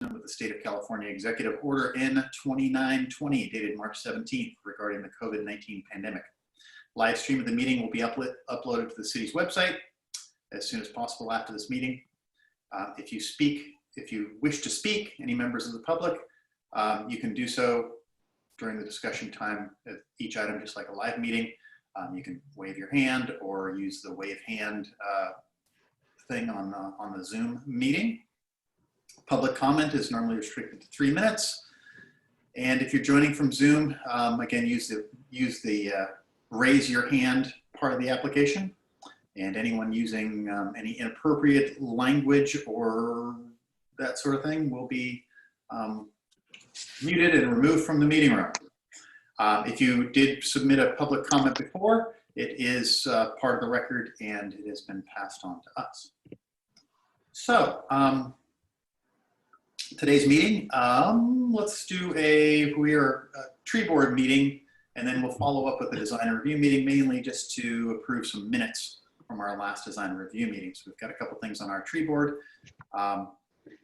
with the State of California Executive Order N2920 dated March 17th regarding the COVID-19 pandemic. Live stream of the meeting will be uploaded to the city's website as soon as possible after this meeting. If you wish to speak, any members of the public, you can do so during the discussion time of each item, just like a live meeting. You can wave your hand or use the wave hand thing on the Zoom meeting. Public comment is normally restricted to 3 minutes. And if you're joining from Zoom, again, use the raise your hand part of the application. And anyone using any inappropriate language or that sort of thing will be muted and removed from the meeting room. If you did submit a public comment before, it is part of the record and it has been passed on to us. So today's meeting, let's do a tree board meeting, and then we'll follow up with a design review meeting, mainly just to approve some minutes from our last design review meeting. So we've got a couple things on our tree board.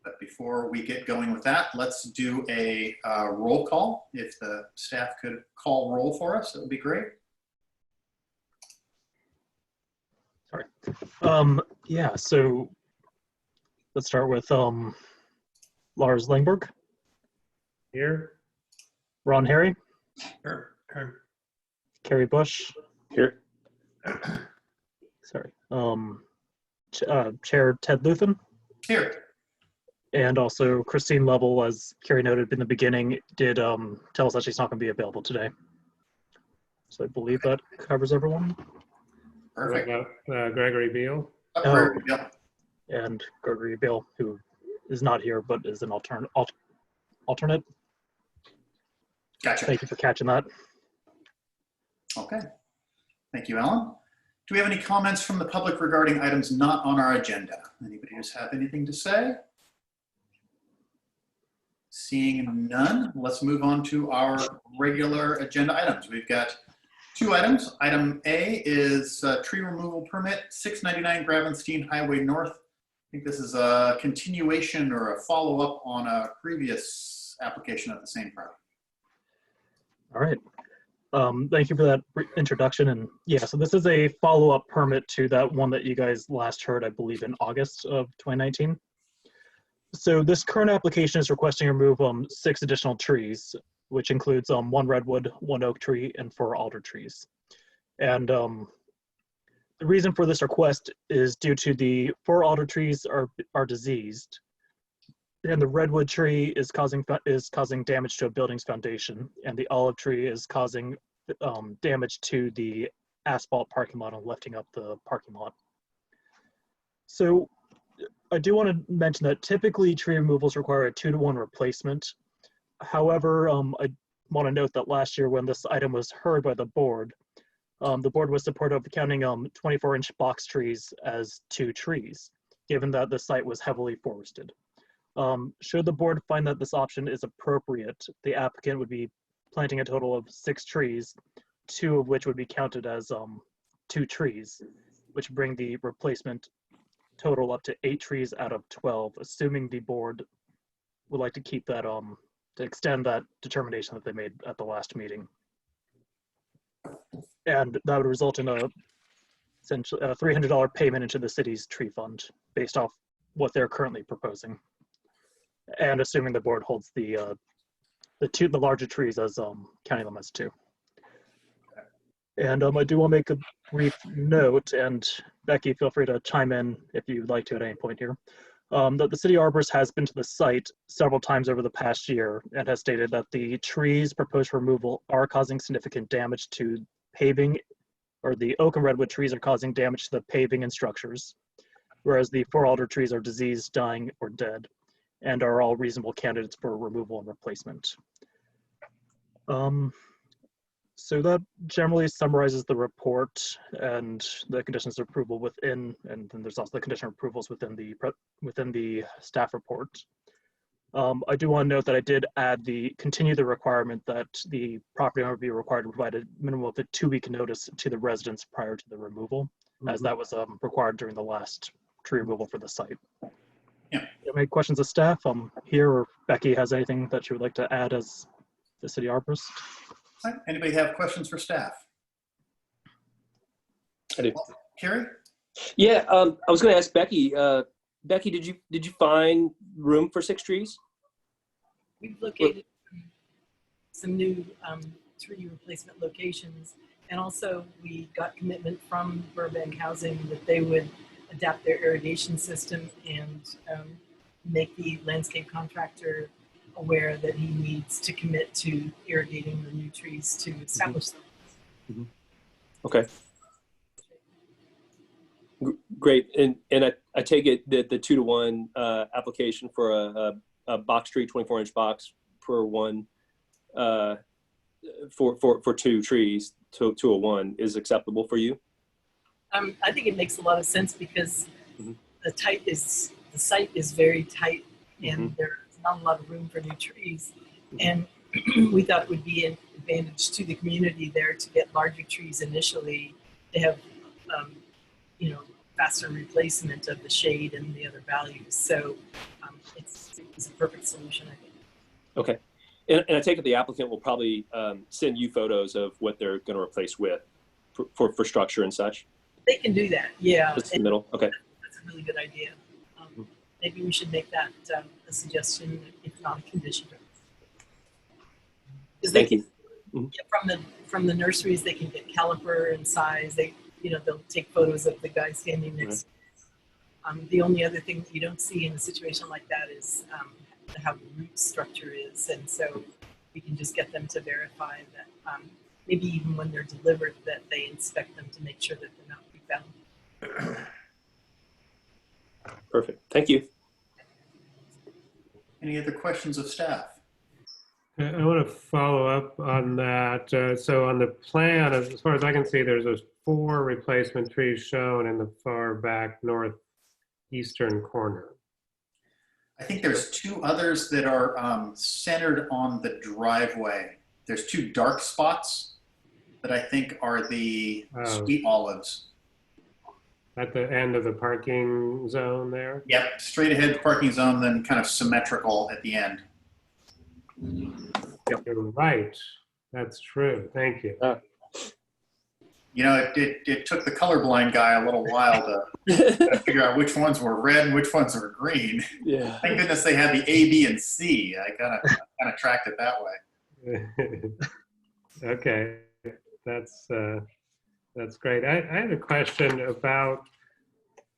But before we get going with that, let's do a roll call. If the staff could call roll for us, that would be great. Sorry. Yeah, so let's start with Lars Langberg. Here. Ron Harry. Here. Cary Bush. Here. Sorry. Chair Ted Luthen. Here. And also Christine Lovell, as Cary noted in the beginning, did tell us that she's not going to be available today. So I believe that covers everyone. Perfect. What about Gregory Beal? Yeah. And Gregory Beal, who is not here but is an alternate. Gotcha. Thank you for catching that. Okay. Thank you, Alan. Do we have any comments from the public regarding items not on our agenda? Anybody just have anything to say? Seeing none, let's move on to our regular agenda items. We've got 2 items. Item A is tree removal permit, 699 Gravenstein Highway North. I think this is a continuation or a follow-up on a previous application of the same property. All right. Thank you for that introduction. And yeah, so this is a follow-up permit to that one that you guys last heard, I believe, in August of 2019. So this current application is requesting to remove 6 additional trees, which includes 1 redwood, 1 oak tree, and 4 alder trees. And the reason for this request is due to the 4 alder trees are diseased, and the redwood tree is causing damage to a building's foundation, and the olive tree is causing damage to the asphalt parking lot and lifting up the parking lot. So I do want to mention that typically tree removals require a 2-to-1 replacement. However, I want to note that last year when this item was heard by the board was supportive of counting 24-inch box trees as 2 trees, given that the site was heavily forested. Should the board find that this option is appropriate, the applicant would be planting a total of 6 trees, 2 of which would be counted as 2 trees, which bring the replacement total up to 8 trees out of 12, assuming the board would like to keep that, to extend that determination that they made at the last meeting. And that would result in essentially a $300 payment into the city's tree fund based off what they're currently proposing. And assuming the board holds the larger trees as counting them as 2. And I do want to make a brief note, and Becky, feel free to chime in if you'd like to at any point here, that the city arborist has been to the site several times over the past year and has stated that the trees proposed for removal are causing significant damage to paving, or the oak and redwood trees are causing damage to the paving and structures, whereas the 4 alder trees are diseased, dying, or dead, and are all reasonable candidates for removal and replacement. So that generally summarizes the report and the conditions of approval within, and then there's also the condition of approvals within the staff report. I do want to note that I did continue the requirement that the property owner be required to provide a minimum of a 2-week notice to the residents prior to the removal, as that was required during the last tree removal for the site. Yeah. have any questions of staff? Here, or Becky has anything that she would like to add as the city arborist? Anybody have questions for staff? I do. Cary? Yeah, I was going to ask Becky. Becky, did you find room for 6 trees? We've located some new tree replacement locations, and also we got commitment from Burbank Housing that they would adapt their irrigation system and make the landscape contractor aware that he needs to commit to irrigating the new trees to establish them. Mm-hmm. Okay. Great, and I take it that the 2-to-1 application for a box tree, 24-inch box per one, for 2 trees to a 1 is acceptable for you? I think it makes a lot of sense because the site is very tight, and there's not a lot of room for new trees. And we thought it would be an advantage to the community there to get larger trees initially to have, faster replacement of the shade and the other values. So it's a perfect solution, I think. Okay. And I take it the applicant will probably send you photos of what they're going to replace with for structure and such? They can do that, yeah. Just in the middle? Okay. That's a really good idea. Maybe we should make that a suggestion, if not a condition. Thank you. From the nurseries, they can get caliper and size. They'll take photos of the guy standing next. The only other thing that you don't see in a situation like that is how the root structure is, and so we can just get them to verify that. Maybe even when they're delivered, that they inspect them to make sure that they're not rebound. Perfect. Thank you. Any other questions of staff? I want to follow up on that. So on the plan, as far as I can see, there's those 4 replacement trees shown in the far back northeastern corner. I think there's 2 others that are centered on the driveway. There's 2 dark spots that I think are the sweet olives. At the end of the parking zone there? Yep, straight ahead parking zone, then kind of symmetrical at the end. Yep. You're right. That's true. Thank you. It took the colorblind guy a little while to figure out which ones were red and which ones were green. Yeah. Thank goodness they had the A, B, and C. I kind of tracked it that way. Okay, that's great. I have a question about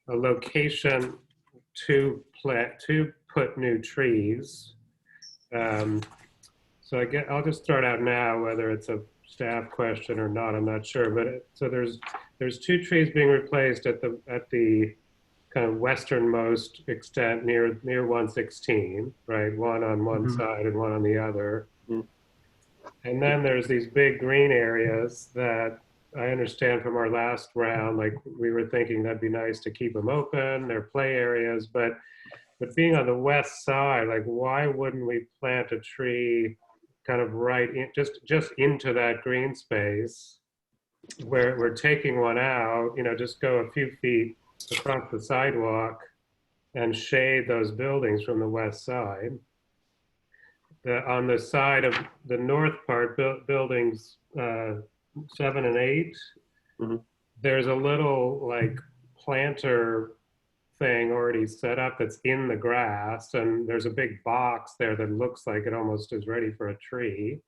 a location to put new trees. So I'll just start out now, whether it's a staff question or not, I'm not sure. But so there's 2 trees being replaced at the kind of westernmost extent near 116, right? One on one side and one on the other. And then there's these big green areas that I understand from our last round, like we were thinking that'd be nice to keep them open, they're play areas, but being on the west side, like why wouldn't we plant a tree kind of right in, just into that green space where we're taking one out, just go a few feet across the sidewalk and shade those buildings from the west side. On the side of the north part, buildings 7 and 8, there's a little like planter thing already set up that's in the grass, and there's a big box there that looks like it almost is ready for a tree.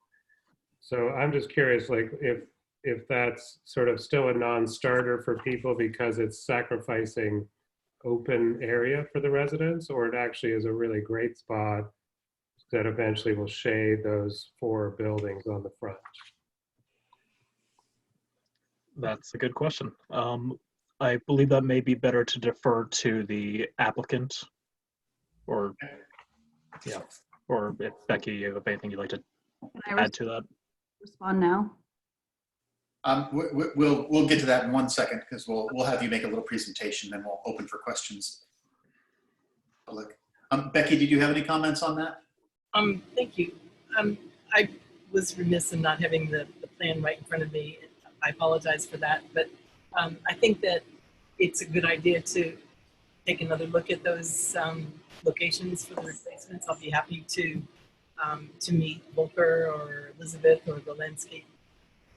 So I'm just curious, like if that's sort of still a non-starter for people because it's sacrificing open area for the residents, or it actually is a really great spot that eventually will shade those 4 buildings on the front. That's a good question. I believe that may be better to defer to the applicant, or if Becky, you have anything you'd like to add to that? Respond now. We'll get to that in 1 second because we'll have you make a little presentation, then we'll open for questions. Becky, did you have any comments on that? Thank you. I was remiss in not having the plan right in front of me. I apologize for that, but I think that it's a good idea to take another look at those locations for the replacements, I'll be happy to meet Volker or Elizabeth or the landscape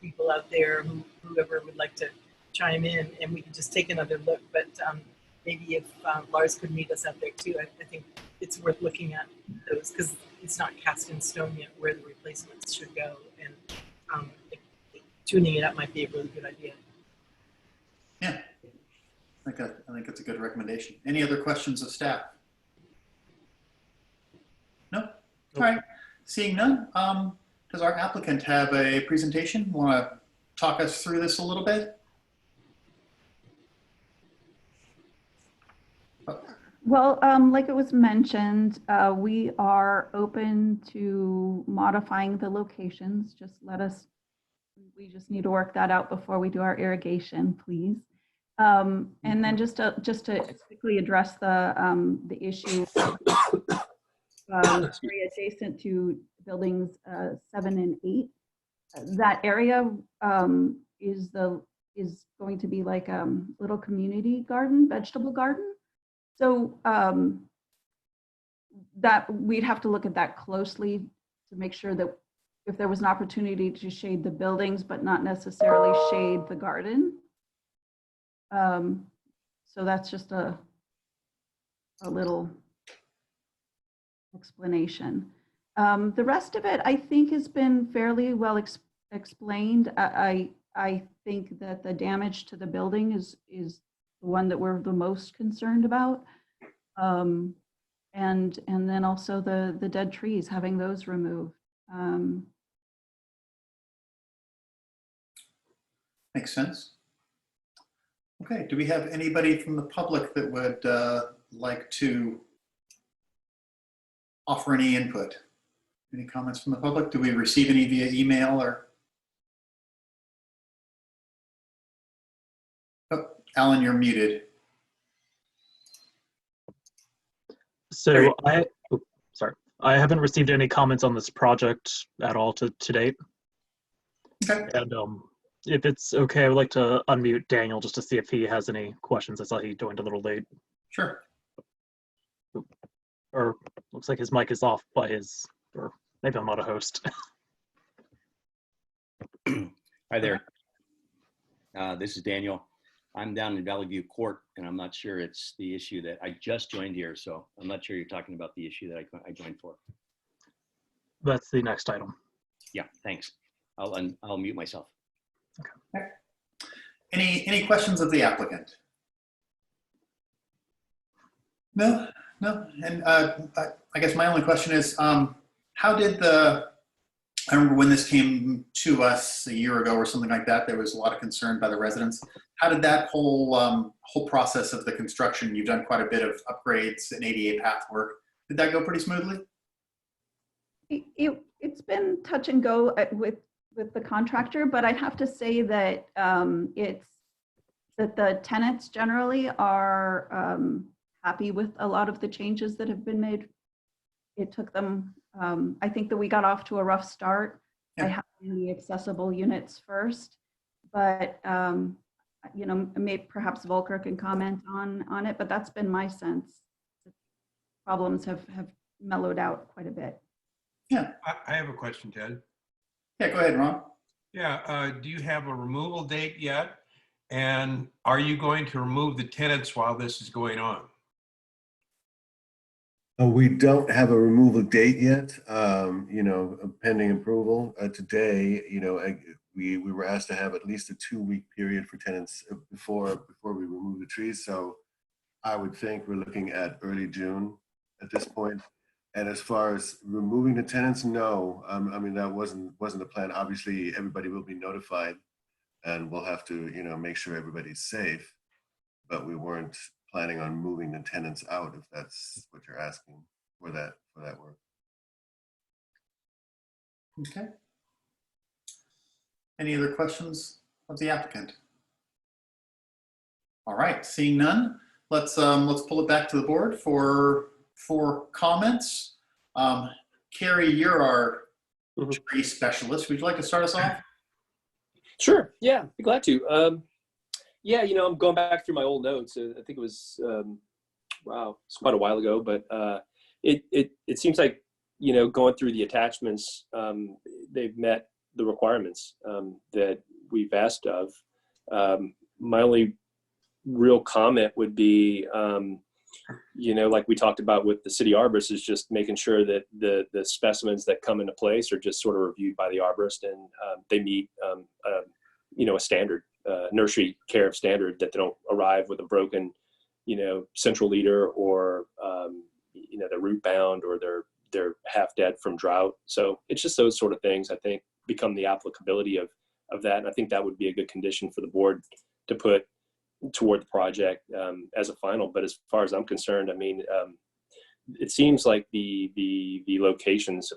people out there, whoever would like to chime in, and we can just take another look. But maybe if Lars could meet us out there too, I think it's worth looking at those, because it's not cast in stone yet where the replacements should go, and tuning it up might be a really good idea. Yeah, I think that's a good recommendation. Any other questions of staff? No? All right, seeing none, does our applicant have a presentation? Want to talk us through this a little bit? Well, like it was mentioned, we are open to modifying the locations. Just we just need to work that out before we do our irrigation, please. And then just to quickly address the issue area adjacent to buildings 7 and 8. That area is going to be like a little community garden, vegetable garden. So that we'd have to look at that closely to make sure that if there was an opportunity to shade the buildings, but not necessarily shade the garden. So that's just a little explanation. The rest of it, I think, has been fairly well explained. I think that the damage to the building is the one that we're the most concerned about. And then also the dead trees, having those removed. Makes sense. Okay, do we have anybody from the public that would like to offer any input? Any comments from the public? Do we receive any via email or? Oh, Alan, you're muted. So I haven't received any comments on this project at all to date. Okay. And if it's okay, I would like to unmute Daniel just to see if he has any questions. I saw he joined a little late. Sure. Or looks like his mic is off by his, or maybe I'm not a host. Hi there. This is Daniel. I'm down in Valley View Court, and I'm not sure it's the issue that I just joined here, so I'm not sure you're talking about the issue that I joined for. That's the next item. Yeah, thanks. I'll mute myself. Okay. Any questions of the applicant? No. And I guess my only question is, how did I remember when this came to us a year ago or something like that, there was a lot of concern by the residents. How did that whole process of the construction, you've done quite a bit of upgrades and ADA path work, did that go pretty smoothly? It's been touch and go with the contractor, but I'd have to say that that the tenants generally are happy with a lot of the changes that have been made. It took them, I think that we got off to a rough start by having the accessible units first, but you know, maybe perhaps Volker can comment on it, but that's been my sense. Problems have mellowed out quite a bit. Yeah. I have a question, Ted. Yeah, go ahead, Ron. Yeah, do you have a removal date yet? And are you going to remove the tenants while this is going on? We don't have a removal date yet, you know, pending approval. Today, you know, we were asked to have at least a 2-week period for tenants before we remove the trees. So I would think we're looking at early June at this point. And as far as removing the tenants, no, I mean, that wasn't the plan. Obviously, everybody will be notified and we'll have to, you know, make sure everybody's safe, but we weren't planning on moving the tenants out, if that's what you're asking for that work. Okay. Any other questions of the applicant? All right, seeing none, let's pull it back to the board for comments. Cary, you're our tree specialist. Would you like to start us off? Sure. Yeah, be glad to. Yeah, you know, I'm going back through my old notes. I think it was wow, it's quite a while ago, but it seems like, you know, going through the attachments, they've met the requirements that we've asked of. My only real comment would be, you know, like we talked about with the city arborist, is just making sure that the specimens that come into place are just sort of reviewed by the arborist, and they meet, you know, a standard nursery care of standard, that they don't arrive with a broken, you know, central leader, or you know, they're root bound, or they're half dead from drought. So it's just those sort of things, I think, become the applicability of that. And I think that would be a good condition for the board to put toward the project as a final. But as far as I'm concerned, I mean, it seems like the locations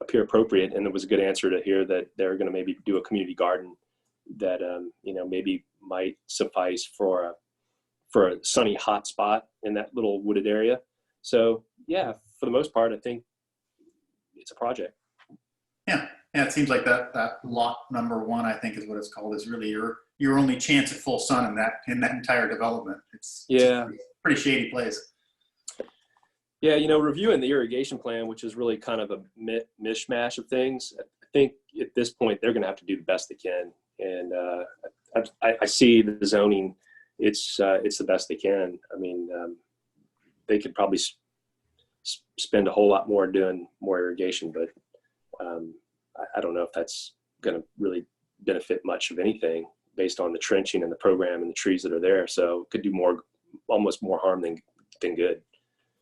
appear appropriate, and it was a good answer to hear that they're going to maybe do a community garden that you know, maybe might suffice for a sunny hot spot in that little wooded area. So yeah, for the most part, I think it's a project. Yeah, it seems like that lot number 1, I think is what it's called, is really your only chance at full sun in that entire development. It's Yeah, a pretty shady place. yeah. You know, reviewing the irrigation plan, which is really kind of a mishmash of things, I think at this point they're going to have to do the best they can. And I see the zoning. It's the best they can. I mean, they could probably spend a whole lot more doing more irrigation, but I don't know if that's going to really benefit much of anything based on the trenching and the program and the trees that are there. So it could do almost more harm than good.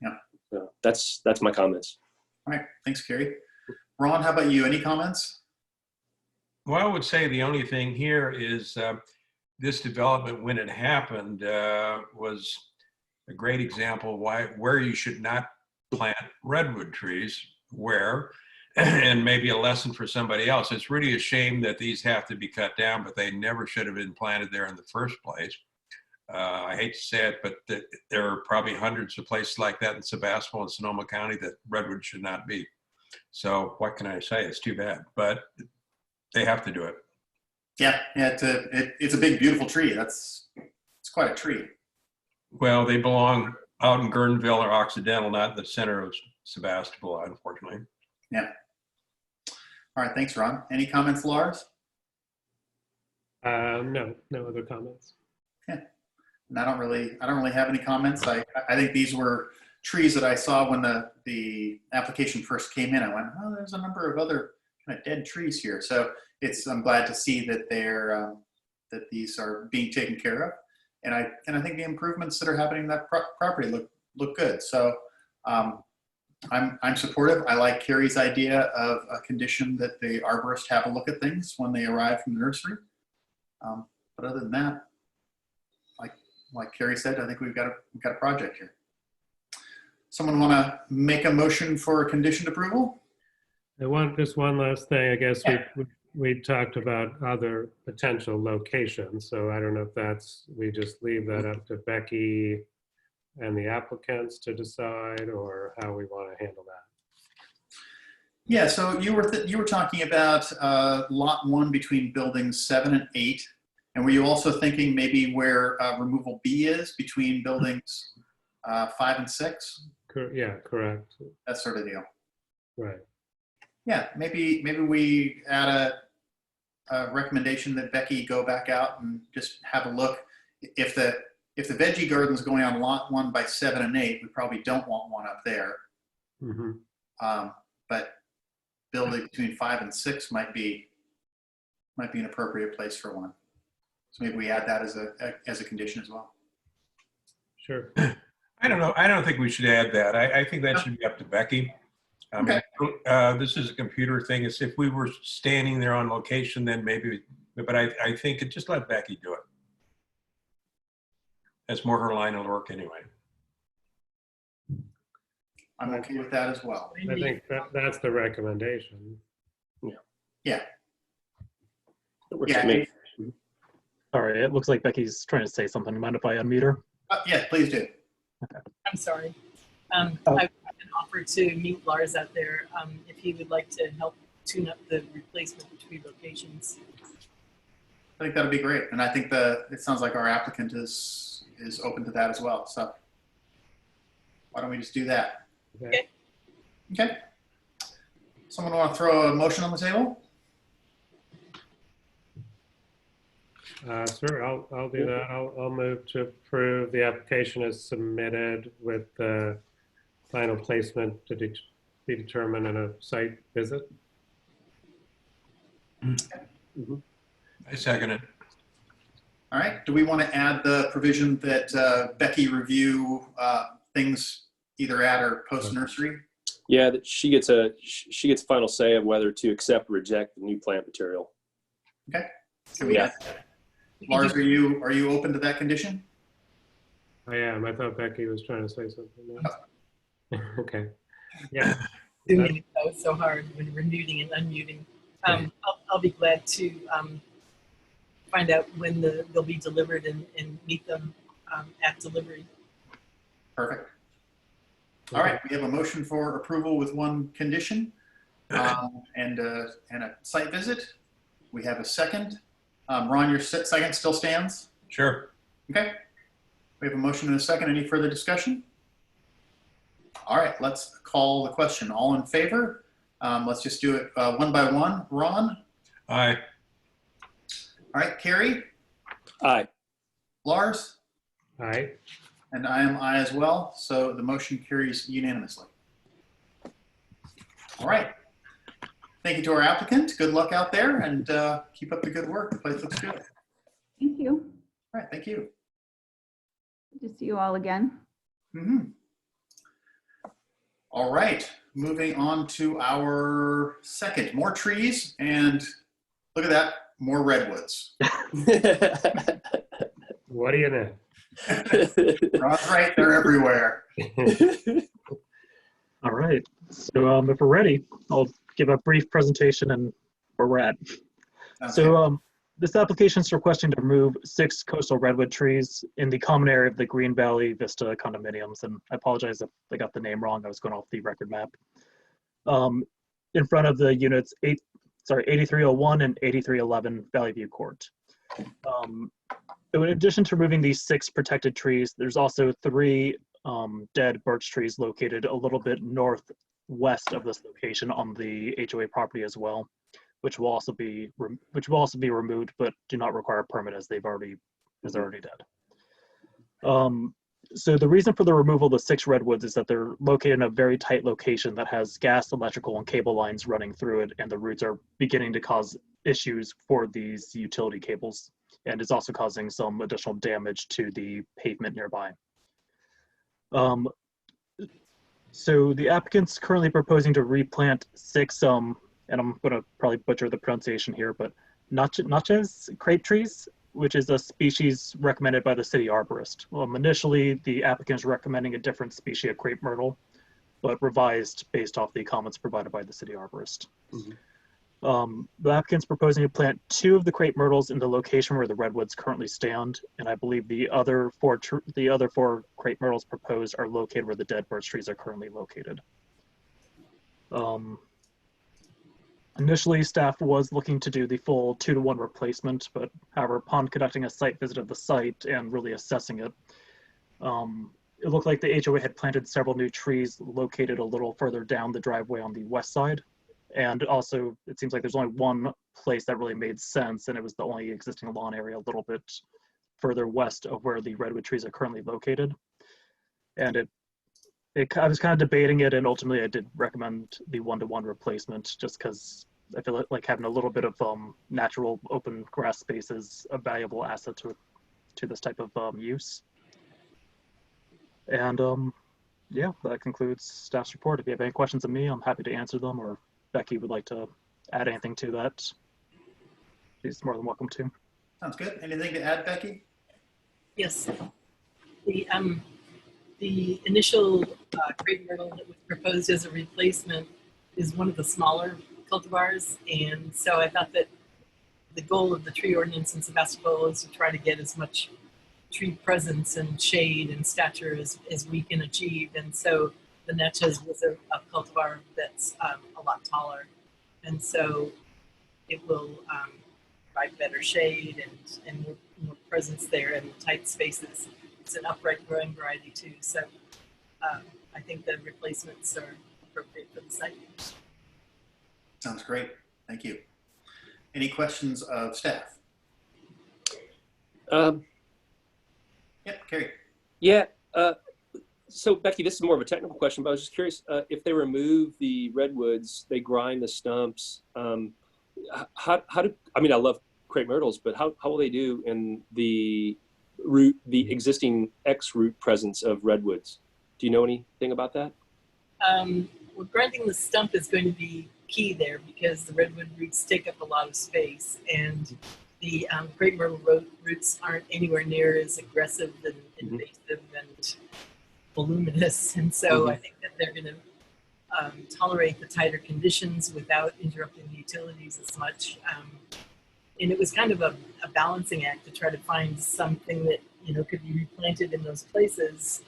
Yeah. So that's my comments. All right, thanks, Cary. Ron, how about you? Any comments? Well, I would say the only thing here is this development, when it happened, was a great example of where you should not plant redwood trees, and maybe a lesson for somebody else. It's really a shame that these have to be cut down, but they never should have been planted there in the first place. I hate to say it, but there are probably hundreds of places like that in Sebastopol and Sonoma County that redwood should not be. So what can I say? It's too bad, but they have to do it. Yeah, it's a big, beautiful tree. It's quite a tree. Well, they belong out in Guerneville or Occidental, not in the center of Sebastopol, unfortunately. Yeah. All right, thanks, Ron. Any comments, Lars? No other comments. Yeah, and I don't really have any comments. I think these were trees that I saw when the application first came in. I went, oh, there's a number of other kind of dead trees here. So I'm glad to see that that these are being taken care of, and I think the improvements that are happening in that property look good. So I'm supportive. I like Cary's idea of a condition that the arborist have a look at things when they arrive from the nursery. But other than that, like Cary said, I think we've got a project here. Someone want to make a motion for conditioned approval? I want just one last thing. I guess Yeah. we talked about other potential locations. So I don't know if we just leave that up to Becky and the applicants to decide, or how we want to handle that. Yeah. So you were talking about lot 1 between buildings 7 and 8, and were you also thinking maybe where removal B is between buildings 5 and 6? Yeah, correct. That sort of deal. Right. Yeah, maybe we add a recommendation that Becky go back out and just have a look. If the veggie garden is going on lot 1 by 7 and 8, we probably don't want one up there. Mm-hmm. But building between 5 and 6 might be an appropriate place for one. So maybe we add that as a condition as well. Sure. I don't know. I don't think we should add that. I think that should be up to Becky. Okay. This is a computer thing. It's if we were standing there on location, then maybe, but I think just let Becky do it. That's more her line of work anyway. I'm okay with that as well. I think that's the recommendation. Yeah. It works for me. Sorry, it looks like Becky's trying to say something. Mind if I unmute her? Yeah, please do. I'm sorry. I can offer to meet Lars out there if he would like to help tune up the replacement between locations. I think that'd be great, and I think it sounds like our applicant is open to that as well. So Why don't we just do that? Okay. Okay. Someone want to throw a motion on the table? Sure, I'll do that. I'll move to approve the application as submitted with the final placement to be determined in a site visit. I second it. All right. Do we want to add the provision that Becky review things either at or post nursery? Yeah, that she gets final say of whether to accept or reject the new plant material. Okay. Can we add that? Lars, are you open to that condition? I am. I thought Becky was trying to say something. Okay. Yeah. That was so hard when we're muting and unmuting. I'll be glad to find out when they'll be delivered and meet them at delivery. Perfect. All right, we have a motion for approval with one condition and a site visit. We have a second. Ron, your second still stands? Sure. Okay. We have a motion and a second. Any further discussion? All right, let's call the question. All in favor? Let's just do it one by one. Ron? Aye. All right, Cary? Aye. Lars? Aye. And I am aye as well, so the motion carries unanimously. All right. Thank you to our applicant. Good luck out there and keep up the good work. The place looks good. Thank you. All right, thank you. Good to see you all again. All right, moving on to our second. More trees and look at that, more redwoods. What do you know? Ron's right, they're everywhere. All right. So if we're ready, I'll give a brief presentation and where we're at. Okay. This application is requesting to remove 6 coastal redwood trees in the common area of the Green Valley Vista condominiums. And I apologize if I got the name wrong. I was going off the record map. In front of the units 8301 and 8311 Valley View Court. In addition to removing these 6 protected trees, there's also 3 dead birch trees located a little bit northwest of this location on the HOA property as well, which will also be removed, but do not require a permit as they're already dead. So the reason for the removal of the 6 redwoods is that they're located in a very tight location that has gas, electrical, and cable lines running through it, and the roots are beginning to cause issues for these utility cables, and is also causing some additional damage to the pavement nearby. So the applicant's currently proposing to replant 6, and I'm going to probably butcher the pronunciation here, but Montes crepe trees, which is a species recommended by the city arborist. Initially, the applicant is recommending a different species of crepe myrtle, but revised based off the comments provided by the city arborist. The applicant's proposing to plant 2 of the crepe myrtles in the location where the redwoods currently stand, and I believe the other 4 crepe myrtles proposed are located where the dead birch trees are currently located. Initially, staff was looking to do the full 2-to-1 replacement, but however, upon conducting a site visit of the site and really assessing it, it looked like the HOA had planted several new trees located a little further down the driveway on the west side. And also, it seems like there's only one place that really made sense, and it was the only existing lawn area a little bit further west of where the redwood trees are currently located. And I was kind of debating it, and ultimately I did recommend the 1-to-1 replacement just because I feel like having a little bit of natural open grass space is a valuable asset to this type of use. And yeah, that concludes staff's report. If you have any questions of me, I'm happy to answer them, or Becky would like to add anything to that, she's more than welcome to. Sounds good. Anything to add, Becky? Yes. The initial crepe myrtle that was proposed as a replacement is one of the smaller cultivars, and so I thought that the goal of the tree ordinance in Sebastopol is to try to get as much tree presence and shade and stature as we can achieve, and so the Natchez was a cultivar that's a lot taller, and so it will provide better shade and more presence there in tight spaces. It's an upright growing variety too, so I think the replacements are appropriate for the site. Sounds great. Thank you. Any questions of staff? Um, Yep, Carrie. yeah. So Becky, this is more of a technical question, but I was just curious, if they remove the redwoods, they grind the stumps, how do, I mean, I love crepe myrtles, but how will they do in the existing X root presence of redwoods? Do you know anything about that? Well, grinding the stump is going to be key there because the redwood roots take up a lot of space, and the crepe myrtle roots aren't anywhere near as aggressive and invasive and voluminous, and so I think that they're going to tolerate the tighter conditions without interrupting the utilities as much. And it was kind of a balancing act to try to find something that could be replanted in those places,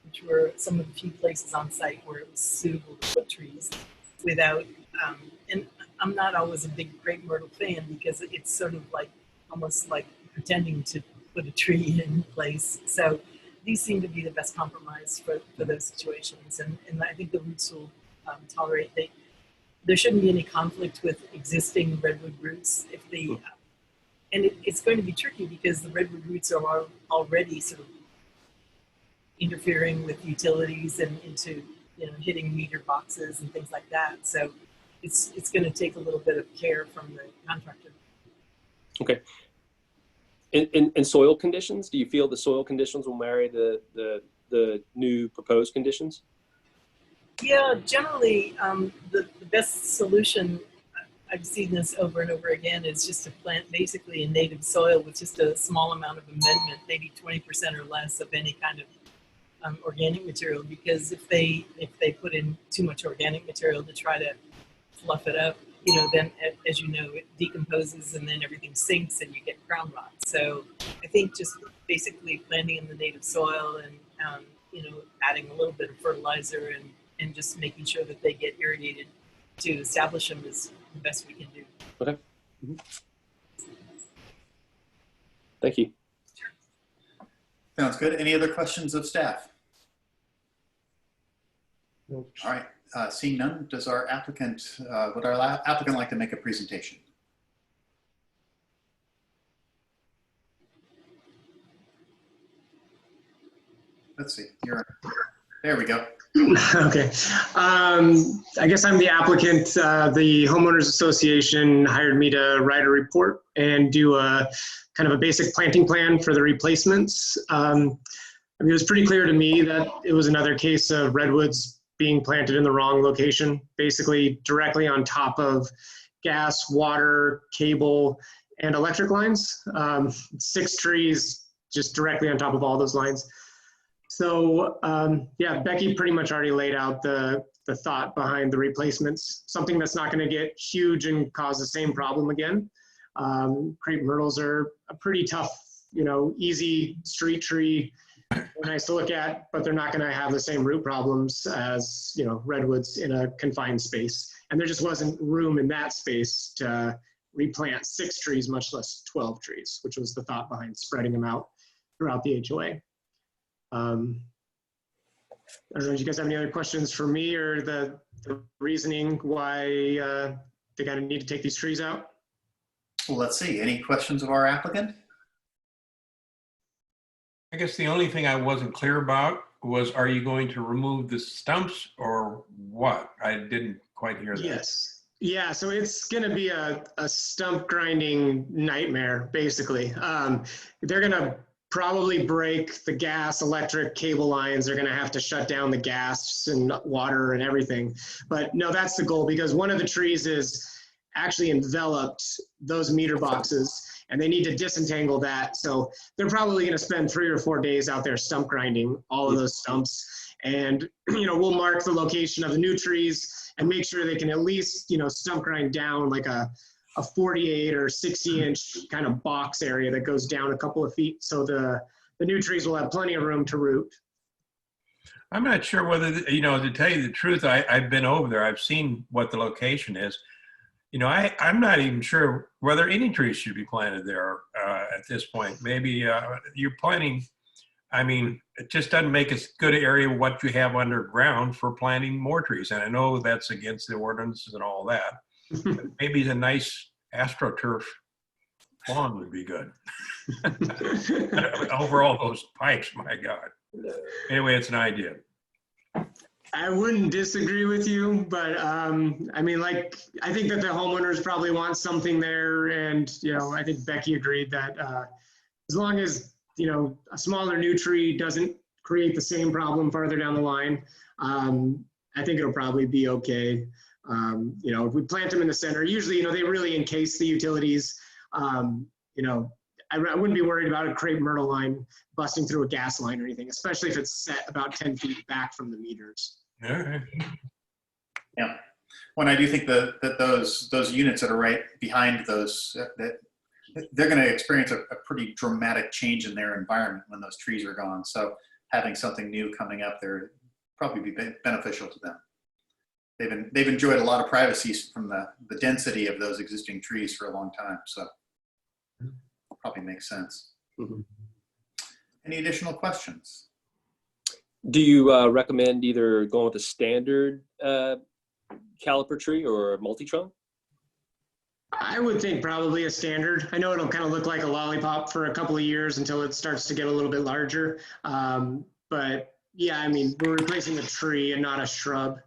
which were some of the few places on site where it was suitable to put trees without. And I'm not always a big crepe myrtle fan because it's sort of like almost like pretending to put a tree in place. So these seem to be the best compromise for those situations, and I think the roots will tolerate. There shouldn't be any conflict with existing redwood roots if the and it's going to be tricky because the redwood roots are already sort of interfering with utilities and into hitting meter boxes and things like that. So it's going to take a little bit of care from the contractor. Okay. In soil conditions, do you feel the soil conditions will marry the new proposed conditions? Yeah, generally, the best solution, I've seen this over and over again, is just to plant basically in native soil with just a small amount of amendment, maybe 20% or less of any kind of organic material. Because if they put in too much organic material to try to fluff it up, then as you know, it decomposes and then everything sinks and you get crown rot. So I think just basically planting in the native soil and adding a little bit of fertilizer and just making sure that they get irrigated to establish them is the best we can do. Okay. Thank you. Sounds good. Any other questions of staff? Nope. All right. Seeing none, does our applicant, would our applicant like to make a presentation? Let's see. There we go. Okay. I guess I'm the applicant. The Homeowners Association hired me to write a report and do a kind of a basic planting plan for the replacements. It was pretty clear to me that it was another case of redwoods being planted in the wrong location, basically directly on top of gas, water, cable, and electric lines. 6 trees just directly on top of all those lines. So yeah, Becky pretty much already laid out the thought behind the replacements, something that's not going to get huge and cause the same problem again. Crepe myrtles are a pretty tough, easy street tree, nice to look at, but they're not going to have the same root problems as redwoods in a confined space. And there just wasn't room in that space to replant 6 trees, much less 12 trees, which was the thought behind spreading them out throughout the HOA. I don't know, do you guys have any other questions for me or the reasoning why they kind of need to take these trees out? Well, let's see. Any questions of our applicant? I guess the only thing I wasn't clear about was, are you going to remove the stumps or what? I didn't quite hear that. Yes. Yeah, so it's going to be a stump grinding nightmare, basically. They're going to probably break the gas, electric, cable lines. They're going to have to shut down the gas and water and everything. But no, that's the goal, because one of the trees is actually enveloped those meter boxes, and they need to disentangle that. So they're probably going to spend 3 or 4 days out there stump grinding all of those stumps. And, we'll mark the location of the new trees and make sure they can at least, stump grind down like a 48 or 60-inch kind of box area that goes down a couple of feet. So the new trees will have plenty of room to root. I'm not sure whether, to tell you the truth, I've been over there. I've seen what the location is. I'm not even sure whether any trees should be planted there at this point. Maybe you're planting I mean, it just doesn't make a good area what you have underground for planting more trees. And I know that's against the ordinances and all that. But maybe a nice AstroTurf lawn would be good. Over all those pipes, my God. Anyway, it's an idea. I wouldn't disagree with you, but I mean, like, I think that the homeowners probably want something there. And, I think Becky agreed that as long as, a smaller new tree doesn't create the same problem farther down the line, I think it'll probably be okay. If we plant them in the center, usually, they really encase the utilities. I wouldn't be worried about a crepe myrtle line busting through a gas line or anything, especially if it's set about 10 feet back from the meters. Yeah. Yeah. Well, I do think that those units that are right behind those, that they're going to experience a pretty dramatic change in their environment when those trees are gone. So having something new coming up there probably be beneficial to them. They've enjoyed a lot of privacy from the density of those existing trees for a long time. So probably makes sense. Mm-hmm. Any additional questions? Do you recommend either going with a standard caliper tree or a multi-trunk? I would think probably a standard. I know it'll kind of look like a lollipop for a couple of years until it starts to get a little bit larger. But yeah, I mean, we're replacing a tree and not a shrub.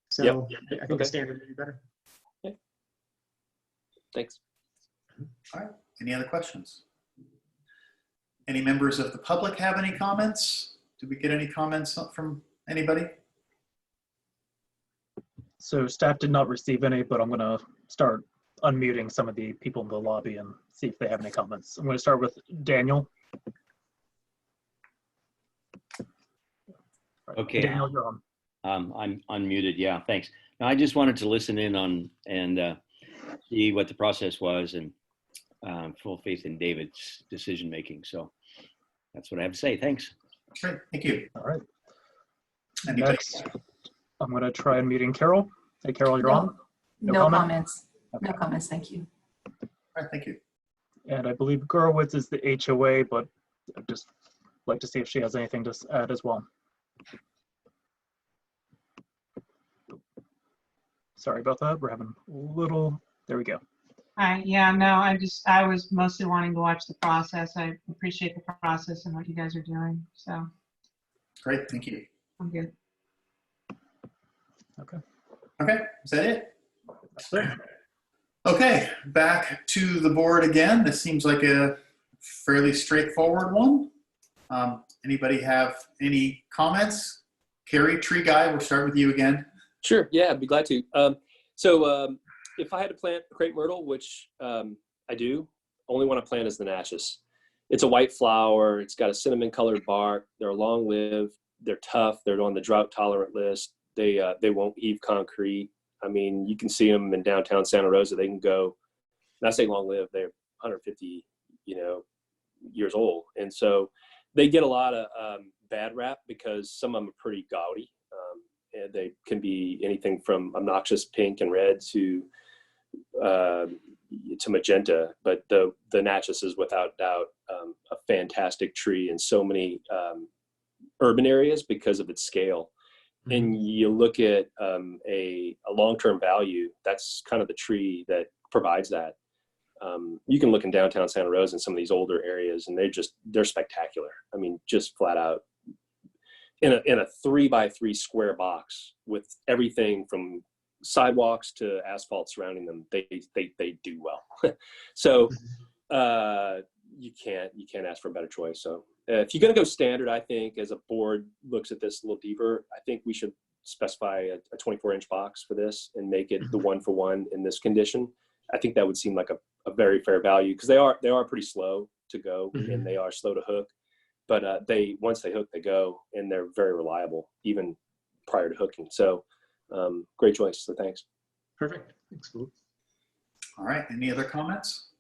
So yep. I think a standard would be better. Okay. Thanks. All right. Any other questions? Any members of the public have any comments? Did we get any comments from anybody? So staff did not receive any, but I'm going to start unmuting some of the people in the lobby and see if they have any comments. I'm going to start with Daniel. Okay. Daniel, you're on. I'm unmuted. Yeah, thanks. Now, I just wanted to listen in on and see what the process was, and full faith in David's decision making. So that's what I have to say. Thanks. Great. Thank you. All right. Anybody? Next, I'm going to try unmuting Carol. Hey, Carol, you're on. No comment? comments. Okay. No comments. Thank you. All right. Thank you. And I believe Gurwitz is the HOA, but I'd just like to see if she has anything to add as well. Sorry about that. We're having a little, there we go. Yeah, no, I was mostly wanting to watch the process. I appreciate the process and what you guys are doing. So Great. Thank you. I'm good. Okay. Okay. Is that it? That's it. Okay. Back to the board again. This seems like a fairly straightforward one. Anybody have any comments? Cary, tree guy, we'll start with you again. Sure. Yeah, I'd be glad to. If I had to plant crepe myrtle, which I do, only one I plant is the Natchez. It's a white flower. It's got a cinnamon colored bark. They're long lived. They're tough. They're on the drought tolerant list. They won't heave concrete. I mean, you can see them in downtown Santa Rosa. They can go, and I say long lived, they're 150, years old. And so they get a lot of bad rap because some of them are pretty gaudy. And they can be anything from obnoxious pink and red to magenta, but the Natchez is without doubt a fantastic tree in so many urban areas because of its scale. Mm-hmm. And you look at a long-term value, that's kind of the tree that provides that. You can look in downtown Santa Rosa in some of these older areas, and they're spectacular. I mean, just flat out. In a 3x3 square box with everything from sidewalks to asphalt surrounding them, they do well. So you can't ask for a better choice. So if you're going to go standard, I think as a board looks at this a little deeper, I think we should specify a 24-inch box for this and make it the 1-for-1 in this condition. I think that would seem like a very fair value because they are pretty slow to go and they are slow to hook. But once they hook, they go, and they're very reliable, even prior to hooking. So great choice. So thanks. Perfect. Thanks. All right. Any other comments?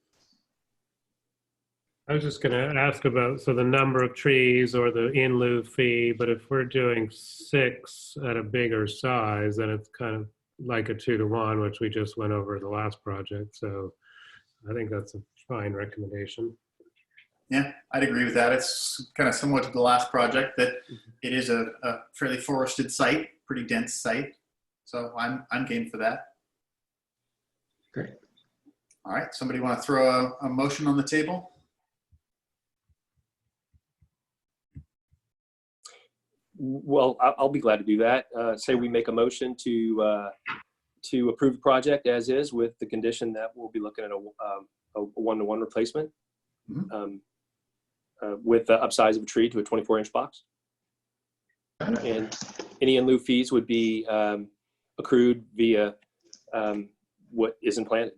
I was just going to ask about, so the number of trees or the in lieu fee, but if we're doing 6 at a bigger size, then it's kind of like a 2-to-1, which we just went over the last project. So I think that's a fine recommendation. Yeah, I'd agree with that. It's kind of similar to the last project that it is a fairly forested site, pretty dense site. So I'm game for that. Great. All right, somebody want to throw a motion on the table? Well, I'll be glad to do that. Say we make a motion to approve the project as is, with the condition that we'll be looking at a one-to-one replacement, with the upsize of a tree to a 24-inch box. And any in lieu fees would be accrued via what isn't planted.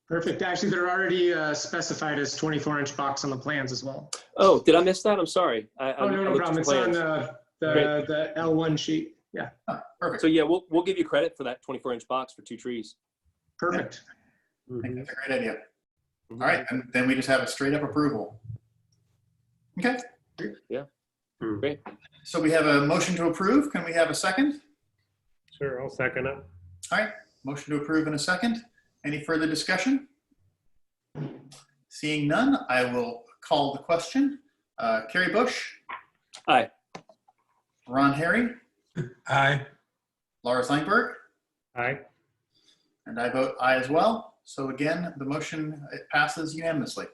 Perfect. Actually, they're already specified as 24-inch box on the plans as well. Oh, did I miss that? I'm sorry. Oh, no problem. It's on the L1 sheet. Yeah. Oh, perfect. So yeah, we'll give you credit for that 24-inch box for 2 trees. Perfect. I think that's a great idea. All right, and then we just have a straight up approval. Okay. Yeah. Great. So we have a motion to approve. Can we have a second? Sure, I'll second it. All right, motion to approve in a second. Any further discussion? Seeing none, I will call the question. Kari Bush? Aye. Ron Harry? Aye. Lars Langberg? Aye. And I vote aye as well. So again, the motion it passes unanimously.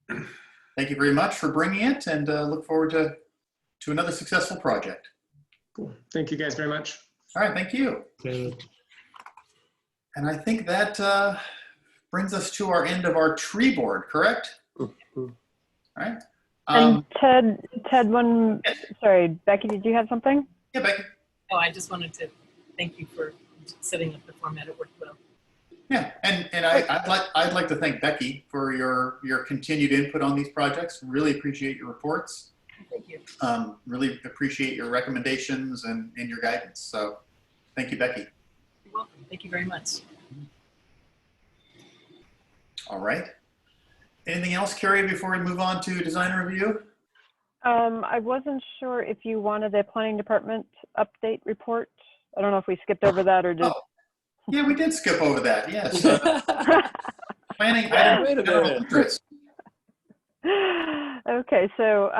Thank you very much for bringing it, and look forward to another successful project. Cool. Thank you guys very much. All right, thank you. Okay. And I think that brings us to our end of our tree board, correct? All right. And Ted, sorry, Becky, did you have something? Yeah, Becky. Oh, I just wanted to thank you for setting up the format. It worked well. Yeah, and I'd like to thank Becky for your continued input on these projects. Really appreciate your reports. Thank you. Really appreciate your recommendations and your guidance. So thank you, Becky. You're welcome. Thank you very much. All right. Anything else, Cary, before we move on to design review? I wasn't sure if you wanted a planning department update report. I don't know if we skipped over that or just. Oh, yeah, we did skip over that. Yes. Planning Wait a general minute. interest. Okay, so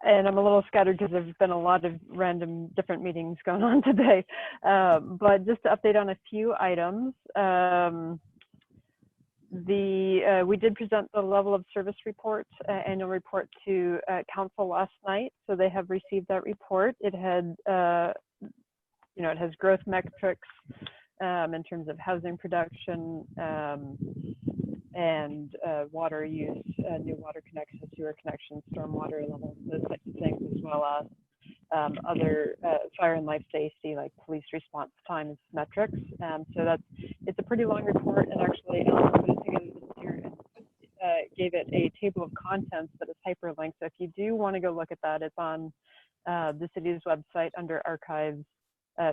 and I'm a little scattered because there's been a lot of random different meetings going on today. But just to update on a few items, we did present the level of service report, annual report to council last night, so they have received that report. It had, it has growth metrics in terms of housing production and water use, new water connections, sewer connections, stormwater levels, those types of things, as well as other fire and life safety, like police response times metrics. So it's a pretty long report, and actually Alan put it together this year and gave it a table of contents that is hyperlinked. So if you do want to go look at that, it's on the city's website under archives,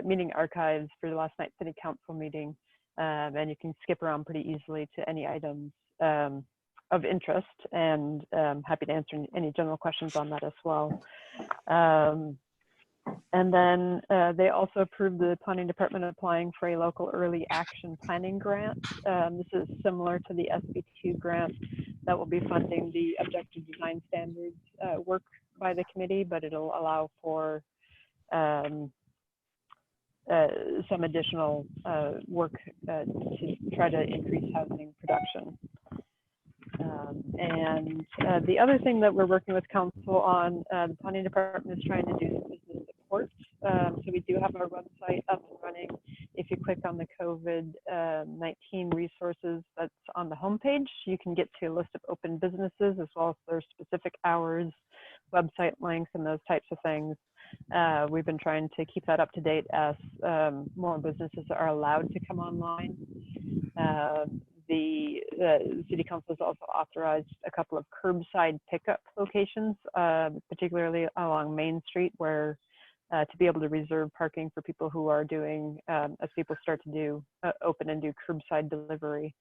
meeting archives for the last night's city council meeting. And you can skip around pretty easily to any items of interest, and happy to answer any general questions on that as well. And then they also approved the planning department applying for a local early action planning grant. This is similar to the SB2 grant that will be funding the objective design standards work by the committee, but it'll allow for some additional work to try to increase housing production. And the other thing that we're working with council on, the planning department is trying to do some business support. So we do have our website up and running. If you click on the COVID-19 resources that's on the homepage, you can get to a list of open businesses as well as their specific hours, website links, and those types of things. We've been trying to keep that up to date as more businesses are allowed to come online. The city council has also authorized a couple of curbside pickup locations, particularly along Main Street, where to be able to reserve parking for people who are doing, as people start to do, open and do curbside delivery,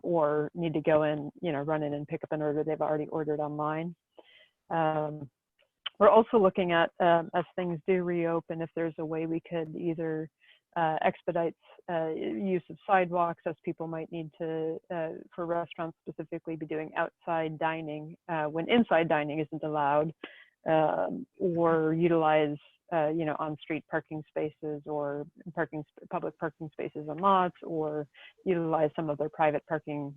or need to go in, run in and pick up an order they've already ordered online. We're also looking at, as things do reopen, if there's a way we could either expedites use of sidewalks, as people might need to, for restaurants specifically, be doing outside dining when inside dining isn't allowed, or utilize on-street parking spaces or public parking spaces on lots, or utilize some of their private parking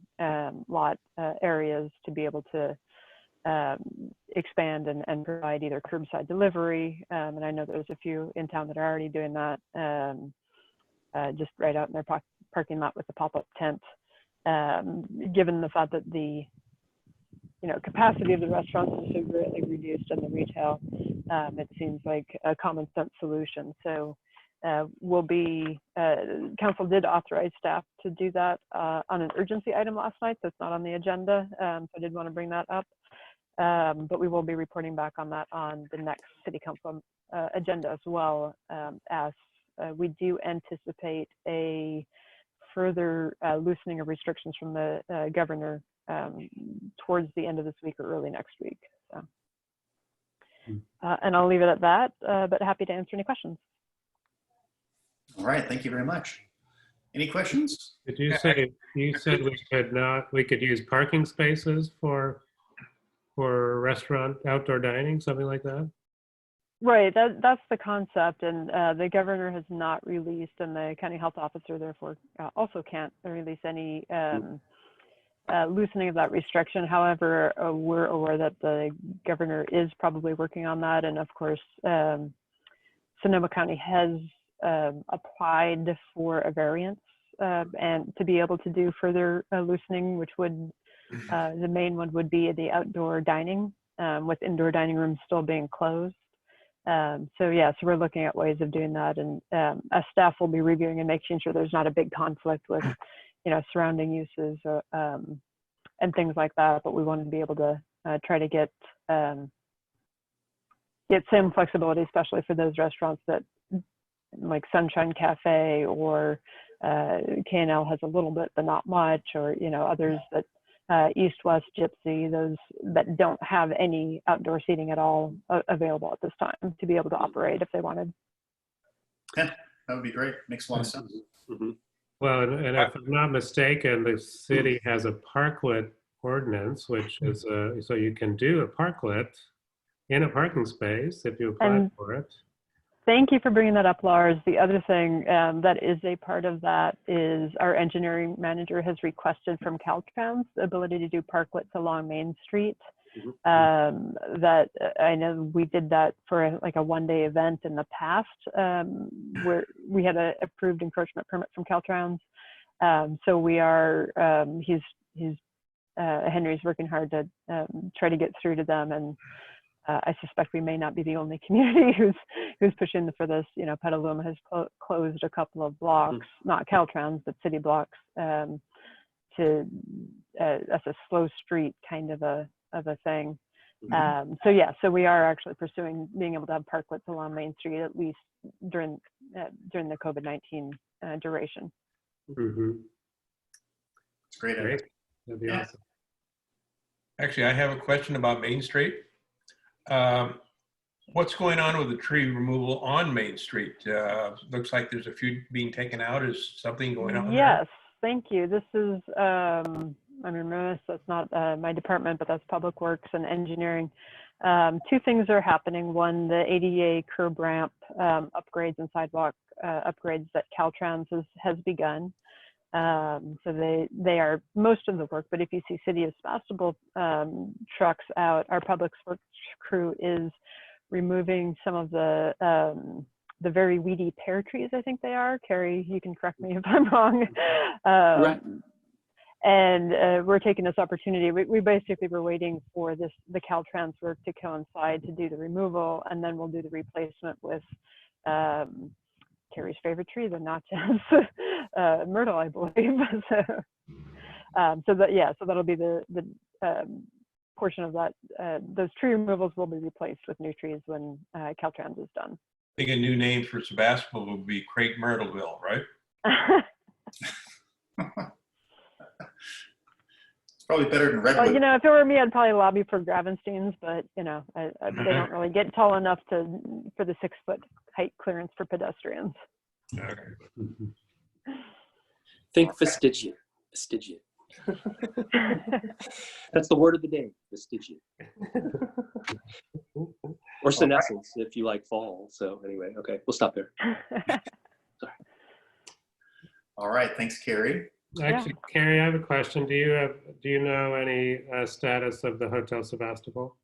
lot areas to be able to expand and provide either curbside delivery. And I know there's a few in town that are already doing that, just right out in their parking lot with the pop-up tent. Given the fact that the capacity of the restaurants is so greatly reduced in the retail, it seems like a common sense solution. So council did authorize staff to do that on an urgency item last night. That's not on the agenda. So I did want to bring that up. But we will be reporting back on that on the next city council agenda as well, as we do anticipate a further loosening of restrictions from the governor towards the end of this week or early next week. So, and I'll leave it at that, but happy to answer any questions. All right, thank you very much. Any questions? Did you say, you said we could use parking spaces for restaurant outdoor dining, something like that? Right, that's the concept, and the governor has not released, and the county health officer therefore also can't release any loosening of that restriction. However, we're aware that the governor is probably working on that, and of course, Sonoma County has applied for a variance and to be able to do further loosening, which would the main one would be the outdoor dining, with indoor dining rooms still being closed. So we're looking at ways of doing that, and as staff will be reviewing and making sure there's not a big conflict with, surrounding uses and things like that. But we wanted to be able to try to get some flexibility, especially for those restaurants that, like Sunshine Cafe or K&L has a little bit, but not much, or others that. East West Gypsy, those that don't have any outdoor seating at all available at this time to be able to operate if they wanted. Yeah, that would be great. Makes a lot of sense. Mm-hmm. Well, and if I'm not mistaken, the city has a parklet ordinance, which is so you can do a parklet in a parking space if you apply for it. Thank you for bringing that up, Lars. The other thing that is a part of that is our engineering manager has requested from Caltrans the ability to do parklets along Main Street. That I know we did that for a one-day event in the past, where we had an approved encroachment permit from Caltrans. So we are, Henry's working hard to try to get through to them, and I suspect we may not be the only community who's pushing for this. Petaluma has closed a couple of blocks, not Caltrans, but city blocks, as a slow street kind of a thing. So we are actually pursuing being able to have parklets along Main Street, at least during the COVID-19 duration. It's great. That'd be awesome. Actually, I have a question about Main Street. What's going on with the tree removal on Main Street? Looks like there's a few being taken out. Is something going on Yes, thank you. This is, I'm remiss, that's not my department, but that's Public Works and Engineering. Two things are happening. One, the ADA curb ramp upgrades and sidewalk upgrades that Caltrans has begun. So they are most of the work, but if you see City of Sebastopol trucks out, our Public Works crew is removing some of the very weedy pear trees, I think they are. Cary, you can correct me if I'm wrong. Right. And we're taking this opportunity. We basically were waiting for the Caltrans work to coincide to do the removal, and then we'll do the replacement with Cary's favorite tree, the Natchez myrtle, I believe. So that'll be the portion of that. Those tree removals will be replaced with new trees when Caltrans is done. I think a new name for Sebastopol would be Craig Myrtleville, right? It's probably better than Well, Redwood. if it were me, I'd probably lobby for Gravensteins, but they don't really get tall enough for the 6-foot height clearance for pedestrians. Okay. Think fastigiate. Fastigiate. That's the word of the day, fastigiate. Or senescence, if you like fall. So anyway, okay, we'll stop there. Sorry. All right, thanks, Kari. Actually, Cary, I have a question. Do you know any status of the Hotel Sevastopol?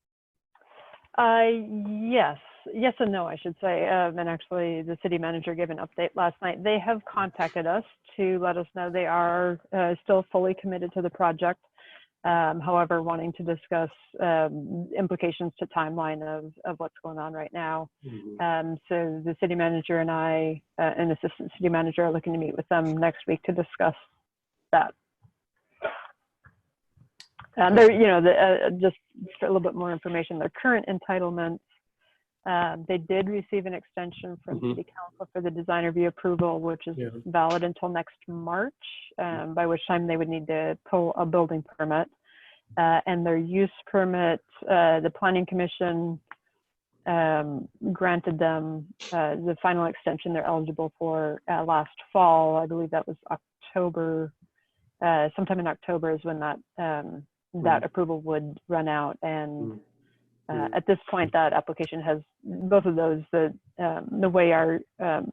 Yes and no, I should say. And actually, the city manager gave an update last night. They have contacted us to let us know they are still fully committed to the project. However, wanting to discuss implications to timeline of what's going on right now. Mm-hmm. So the city manager and I, and assistant city manager, are looking to meet with them next week to discuss that. They're, just for a little bit more information, their current entitlements, they did receive an extension from City Council for the design review approval, which is valid until next March, by which time they would need to pull a building permit. And their use permit, the Planning Commission granted them the final extension they're eligible for last fall. I believe that was October, sometime in October is when that approval would run out. And at this point, that application has both of those. The way our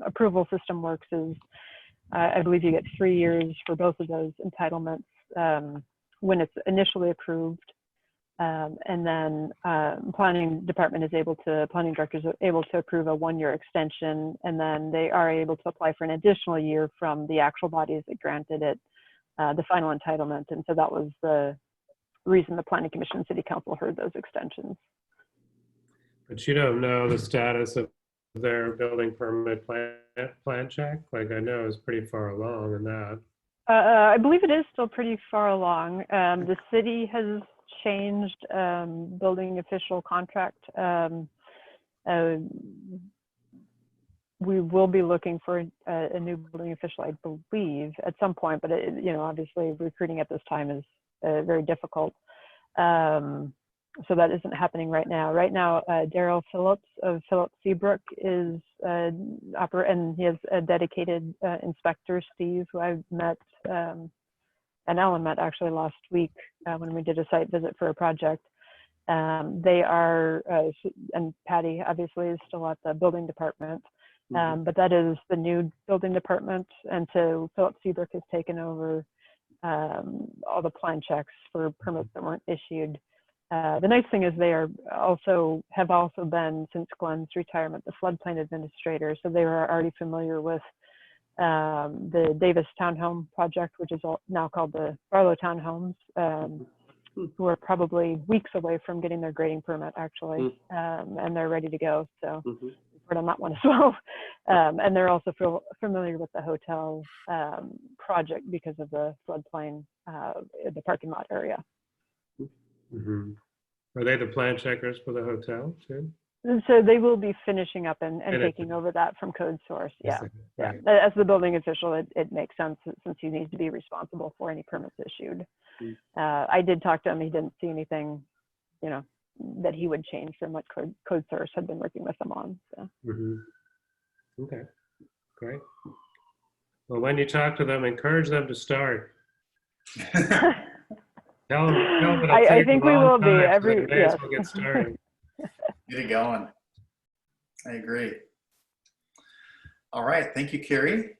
approval system works is, I believe you get 3 years for both of those entitlements when it's initially approved, and then planning directors are able to approve a 1-year extension, and then they are able to apply for an additional year from the actual bodies that granted it the final entitlement. And so that was the reason the Planning Commission and City Council heard those extensions. But you don't know the status of their building permit plan check? Like, I know it's pretty far along in that. I believe it is still pretty far along. The city has changed building official contract. We will be looking for a new building official, I believe, at some point, but obviously recruiting at this time is very difficult. So that isn't happening right now. Right now, Daryl Phillips of Phillips Seabrook is and he has a dedicated inspector, Steve, who I met and Ellen met actually last week when we did a site visit for a project. They are, and Patty obviously is still at the building department, but that is the new building department. And so Phillips Seabrook has taken over all the plan checks for permits that weren't issued. The nice thing is they have also been, since Glenn's retirement, the floodplain administrator. So they were already familiar with the Davis Townhome project, which is now called the Barlow Townhomes, who are probably weeks away from getting their grading permit, actually, and they're ready to go. So report on that one as well. And they're also familiar with the hotel project because of the floodplain, the parking lot area. Are they the plan checkers for the hotel too? And so they will be finishing up and taking over that from Code Source. Yeah. As the building official, it makes sense since he needs to be responsible for any permits issued. I did talk to him. He didn't see anything, that he would change from what Code Source had been working with them on. So. Okay, great. Well, when you talk to them, encourage them to start. Tell them I think we will be we'll get started. Get it going. I agree. All right, thank you, Kari.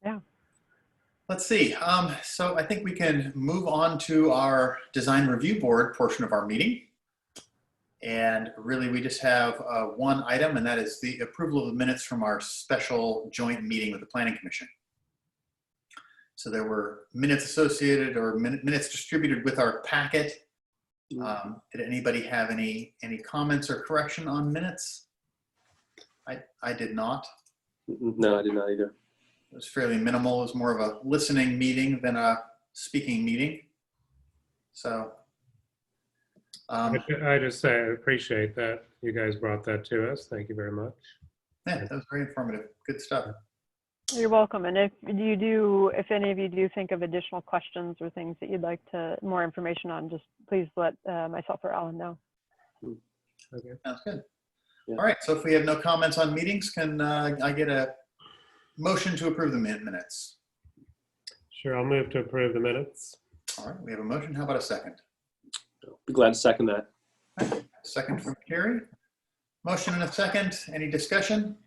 Yeah. Let's see. So I think we can move on to our design review board portion of our meeting. And really, we just have one item, and that is the approval of the minutes from our special joint meeting with the Planning Commission. So there were minutes associated or minutes distributed with our packet. Did anybody have any comments or correction on minutes? I did not. No, I did not either. It was fairly minimal. It was more of a listening meeting than a speaking meeting. So. I just say I appreciate that you guys brought that to us. Thank you very much. Yeah, that was very informative. Good stuff. You're welcome. And if any of you do think of additional questions or things that you'd like more information on, just please let myself or Alan know. Okay. Sounds good. Yeah. All right. So if we have no comments on meetings, can I get a motion to approve the minutes? Sure, I'll move to approve the minutes. All right, we have a motion. How about a second? Be glad to second that. Second from Kari. Motion and a second. Any discussion?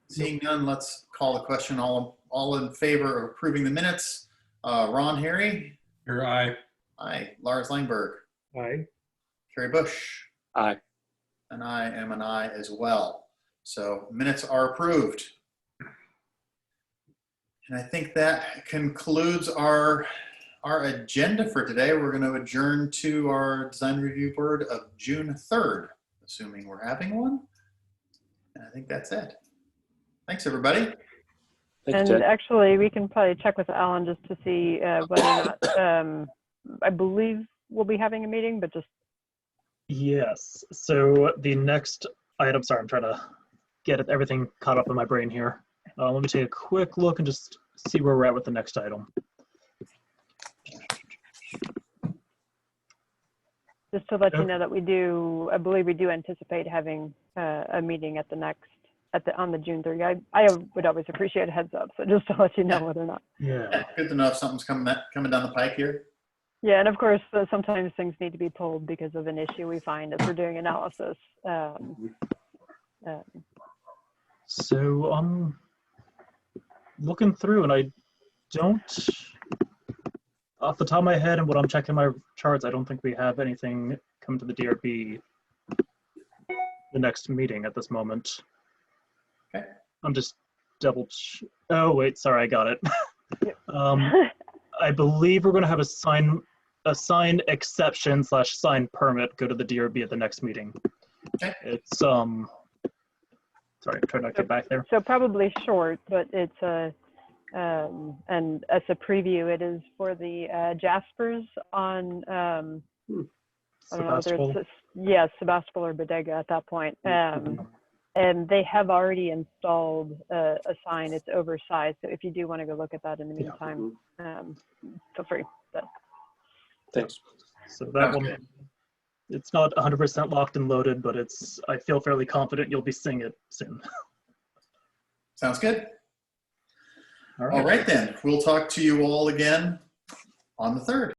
Seeing none, let's call the question. All in favor of approving the minutes? Ron Harry? Here, I. Aye. Lars Langberg? Aye. Kari Bush? Aye. And I am an aye as well. So minutes are approved. And I think that concludes our agenda for today. We're going to adjourn to our design review board of June 3rd, assuming we're having one. And I think that's it. Thanks, everybody. Thank And you, Ted. actually, we can probably check with Alan just to see whether or not, I believe we'll be having a meeting, but just, Yes. So the next item, sorry, I'm trying to get everything caught up in my brain here. Let me take a quick look and just see where we're at with the next item. just to let you know that we do, I believe we do anticipate having a meeting at the next, on the June 30th. I would always appreciate a heads up, so just to let you know whether or not. Yeah. Good to know if something's coming down the pike here. Yeah, and of course, sometimes things need to be pulled because of an issue we find as we're doing analysis. So I'm looking through and I don't, off the top of my head and what I'm checking my charts, I don't think we have anything come to the DRB the next meeting at this moment. Okay. I'm just oh wait, sorry, I got it. I believe we're going to have a sign exception / sign permit go to the DRB at the next meeting. Okay. It's sorry, I'm trying to get back there. So probably short, but it's and as a preview, it is for the Jaspers on, I don't know whether Sebastopol. it's, Sebastopol or Bodega at that point. And they have already installed a sign. It's oversized. So if you do want to go look at that in the meantime, feel free. But. Thanks. So that one, it's not 100% locked and loaded, but I feel fairly confident you'll be seeing it soon. Sounds good. All All right then. We'll talk to you all again on the 3rd.